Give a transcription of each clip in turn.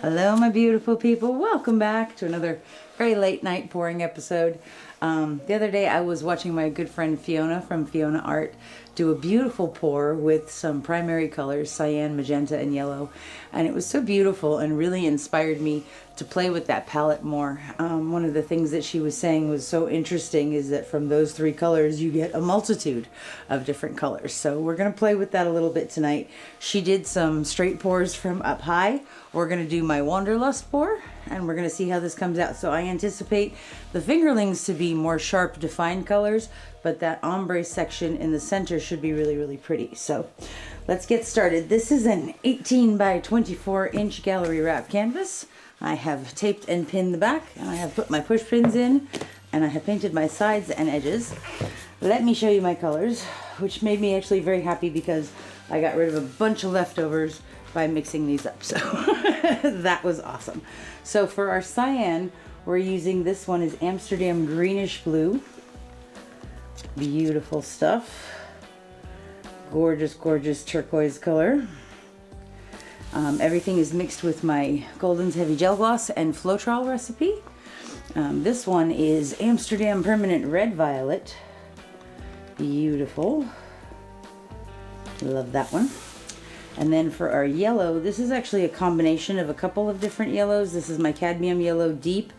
Hello, my beautiful people. Welcome back to another very late night pouring episode. The other day I was watching my good friend Fiona from Fiona Art do a beautiful pour with some primary colors, cyan, magenta, and yellow. And it was so beautiful and really inspired me to play with that palette more. One of the things that she was saying was so interesting is that from those three colors you get a multitude of different colors. So we're going to play with that a little bit tonight. She did some straight pours from up high. We're going to do my Wanderlust pour and we're going to see how this comes out. So I anticipate the fingerlings to be more sharp defined colors, but that ombre section in the center should be really, really pretty. So let's get started. This is an 18 by 24 inch gallery wrap canvas. I have taped and pinned the back, and I have put my push pins in, and I have painted my sides and edges. Let me show you my colors, which made me actually very happy because I got rid of a bunch of leftovers by mixing these up. So that was awesome. So for our cyan, we're using, this one is Amsterdam greenish blue. Beautiful stuff. Gorgeous, gorgeous turquoise color. Everything is mixed with my Golden's Heavy Gel Gloss and Floetrol recipe. This one is Amsterdam Permanent Red Violet. Beautiful. Love that one. And then for our yellow, this is actually a combination of a couple of different yellows. This is my Cadmium Yellow Deep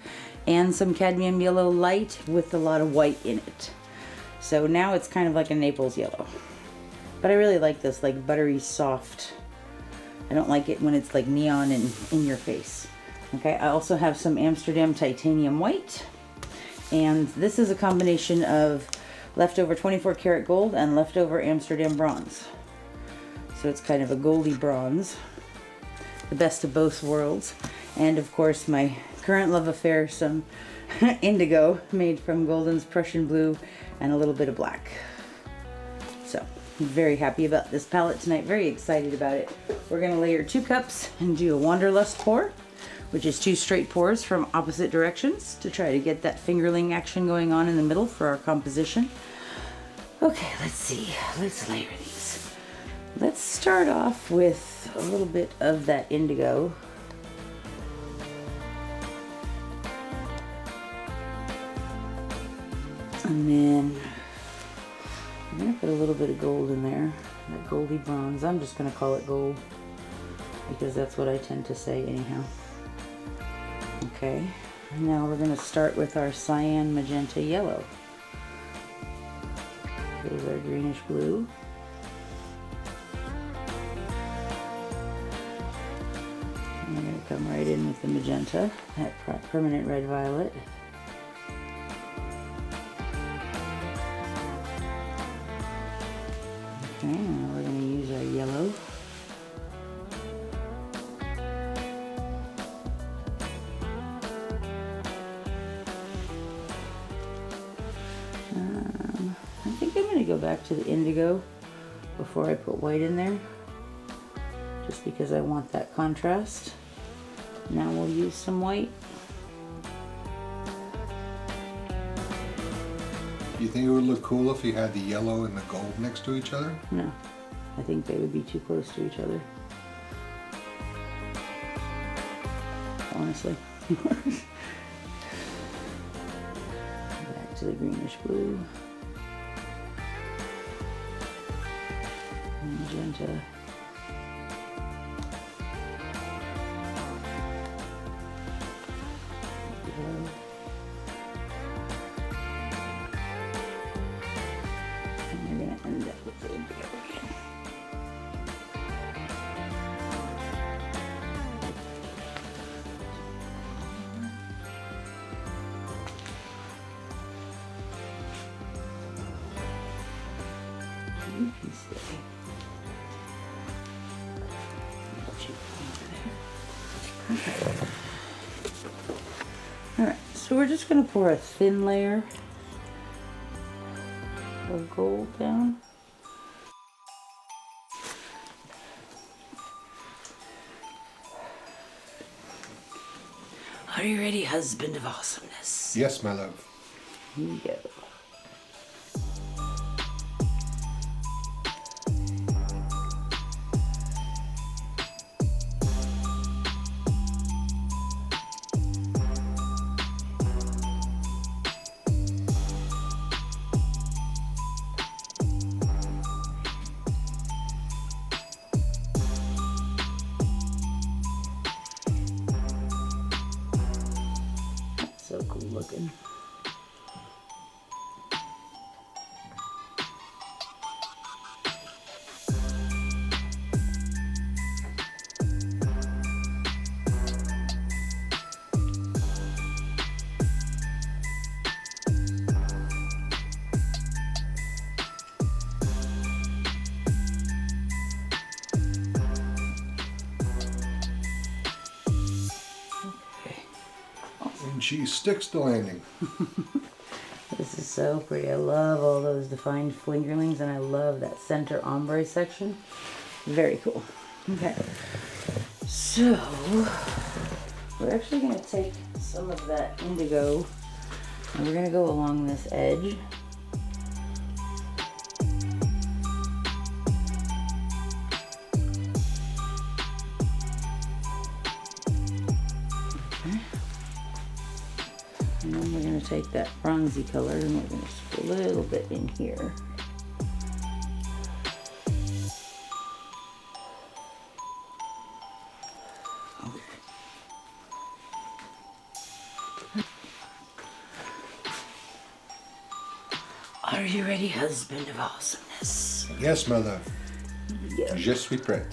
and some Cadmium Yellow Light with a lot of white in it. So now it's kind of like a Naples yellow. But I really like this, like buttery soft. I don't like it when it's like neon and in your face. Okay, I also have some Amsterdam Titanium White. And this is a combination of leftover 24 karat gold and leftover Amsterdam bronze. So it's kind of a goldy bronze. The best of both worlds. And of course my current love affair, some indigo made from Golden's Prussian blue and a little bit of black. So I'm very happy about this palette tonight, very excited about it. We're gonna layer 2 cups and do a Wanderlust pour, which is 2 straight pours from opposite directions to try to get that fingerling action going on in the middle for our composition. Okay, let's see, let's layer these. Let's start off with a little bit of that indigo. And then I'm going to put a little bit of gold in there, that goldy bronze. I'm just going to call it gold because that's what I tend to say anyhow. Okay, now we're going to start with our cyan magenta yellow. There's our greenish blue. And we're going to come right in with the magenta, that permanent red violet. Okay, now we're going to use our yellow. I think I'm going to go back to the indigo before I put white in there, just because I want that contrast. Now we'll use some white. Do you think it would look cool if you had the yellow and the gold next to each other? No, I think they would be too close to each other. Honestly. Back to the greenish blue. Magenta. Yellow. And that with the indigo again. You can stay. Okay. Alright, so we're just going to pour a thin layer of gold down. Are you ready, husband of awesomeness? Yes, my love. Here you go. So cool looking. And she sticks to landing. This is so pretty. I love all those defined fingerlings, and I love that center ombre section. Very cool. Okay. So, we're actually going to take some of that indigo, and we're going to go along this edge. And then we're going to take that bronzy color and we're going to just put a little bit in here. Okay. Are you ready, husband of awesomeness? Yes, mother. Yeah. Je suis prête.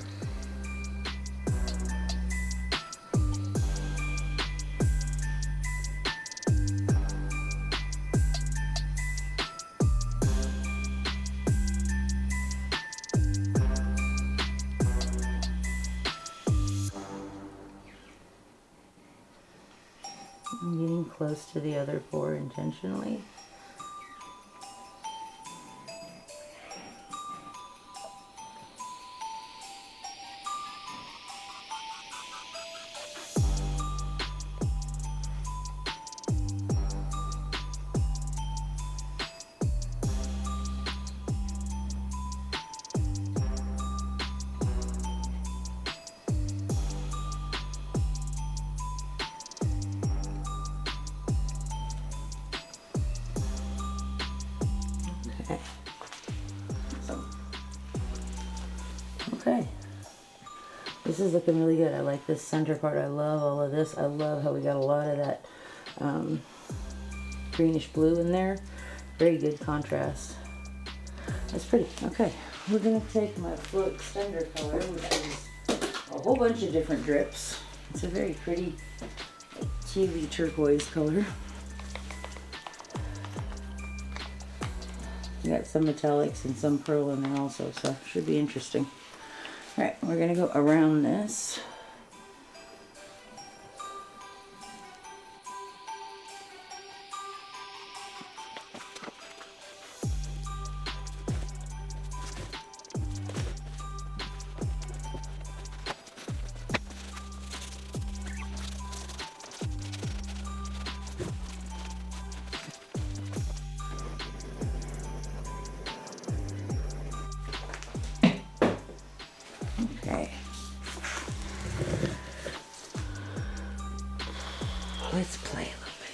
I'm getting close to the other four intentionally. Okay. Okay. This is looking really good. I like this center part. I love all of this. I love how we got a lot of that greenish blue in there. Very good contrast. That's pretty. Okay. We're going to take my flow extender color, which is a whole bunch of different drips. It's a very pretty tealy turquoise color. We got some metallics and some pearl in there also, so should be interesting. All right, we're gonna go around this. Okay. Let's play a little bit.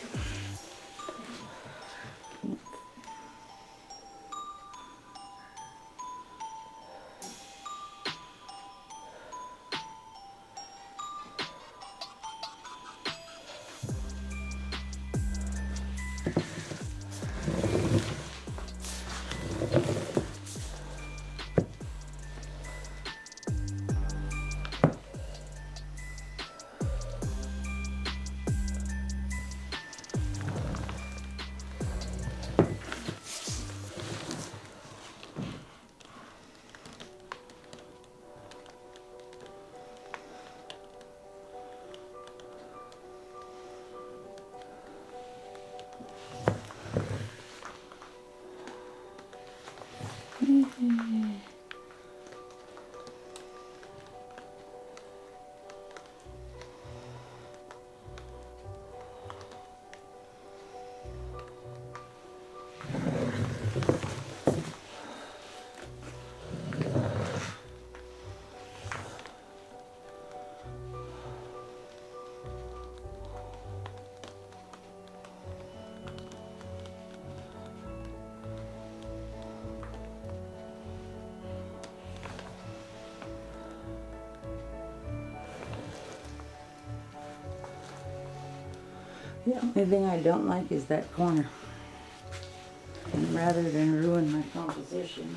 The only thing I don't like is that corner. And rather than ruin my composition,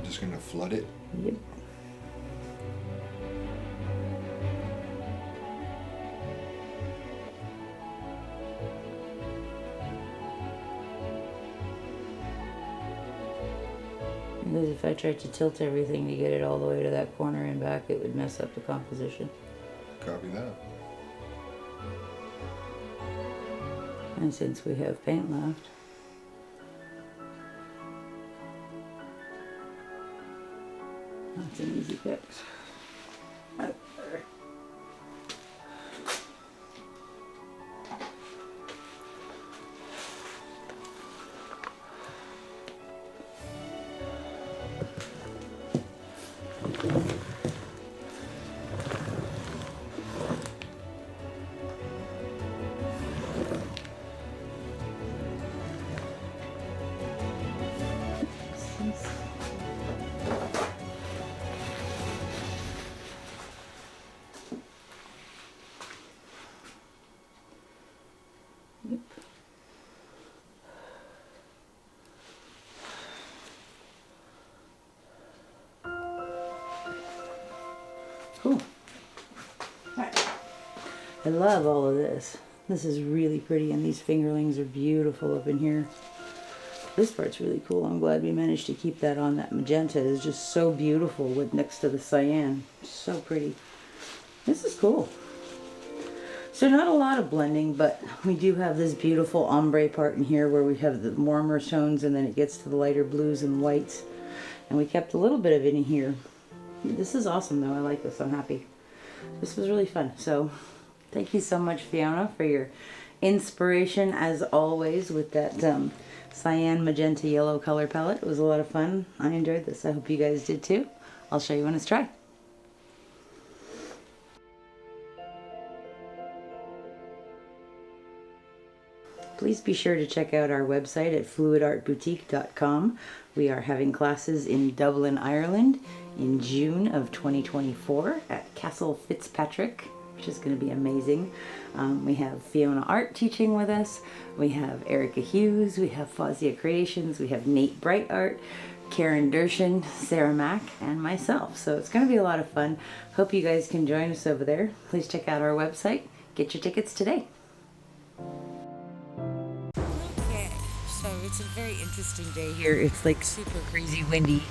Just gonna flood it. yep. Because if I tried to tilt everything to get it all the way to that corner and back, it would mess up the composition. Copy that. And since we have paint left, that's an easy fix. Right there. Yep. Cool. Alright. I love all of this. This is really pretty, and these fingerlings are beautiful up in here. This part's really cool. I'm glad we managed to keep that on. That magenta is just so beautiful with next to the cyan. So pretty. This is cool. So not a lot of blending, but we do have this beautiful ombre part in here where we have the warmer tones and then it gets to the lighter blues and whites. And we kept a little bit of it in here. This is awesome though. I like this. I'm happy. This was really fun. So thank you so much, Fiona, for your inspiration as always with that cyan, magenta, yellow color palette. It was a lot of fun. I enjoyed this. I hope you guys did too. I'll show you when it's dry. Please be sure to check out our website at fluidartboutique.com. We are having classes in Dublin, Ireland in June of 2024 at Castle Fitzpatrick, which is going to be amazing. We have Fiona Art teaching with us. We have Erica Hughes. We have Fazia Creations. We have Nate Bright Art, Karen Dershin, Sarah Mack, and myself. So it's going to be a lot of fun. Hope you guys can join us over there. Please check out our website. Get your tickets today. Okay, so it's a very interesting day here. It's like super crazy windy.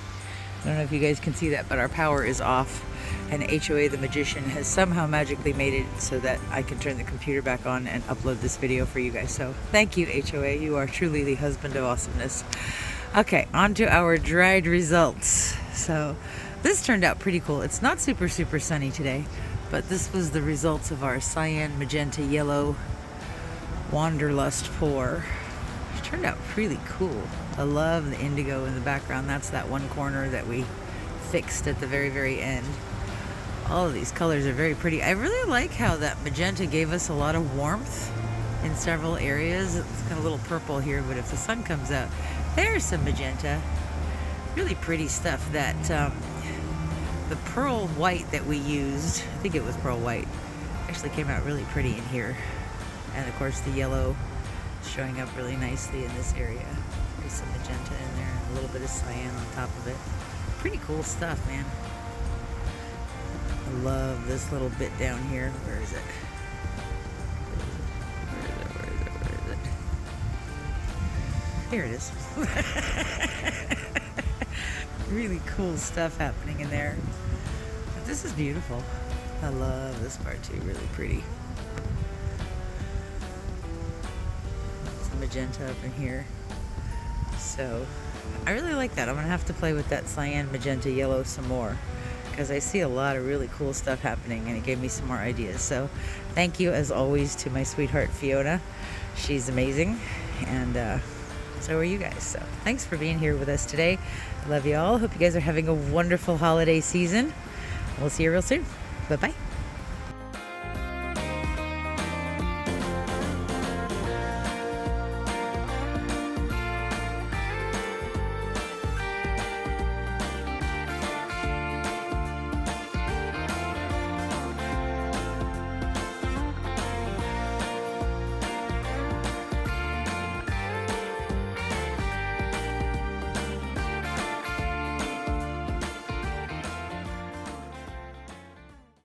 I don't know if you guys can see that, but our power is off. And HOA the Magician has somehow magically made it so that I can turn the computer back on and upload this video for you guys. So thank you, HOA. You are truly the husband of awesomeness. Okay, on to our dried results. So this turned out pretty cool. It's not super sunny today, but this was the results of our cyan, magenta, yellow Wanderlust pour. It turned out really cool. I love the indigo in the background. That's that one corner that we fixed at the very end. All of these colors are very pretty. I really like how that magenta gave us a lot of warmth in several areas. It's got a little purple here, but if the sun comes out, there's some magenta. Really pretty stuff. That the pearl white that we used, I think it was pearl white, actually came out really pretty in here. And of course the yellow showing up really nicely in this area. There's some magenta in there and a little bit of cyan on top of it. Pretty cool stuff, man. I love this little bit down here. Where is it? Here it is. Really cool stuff happening in there. But this is beautiful. I love this part too. Really pretty. Some magenta up in here. So I really like that. I'm gonna have to play with that cyan, magenta, yellow some more, because I see a lot of really cool stuff happening and it gave me some more ideas. So thank you as always to my sweetheart Fiona. She's amazing, and so are you guys. So thanks for being here with us today. I love you all. Hope you guys are having a wonderful holiday season. We'll see you real soon. Bye-bye.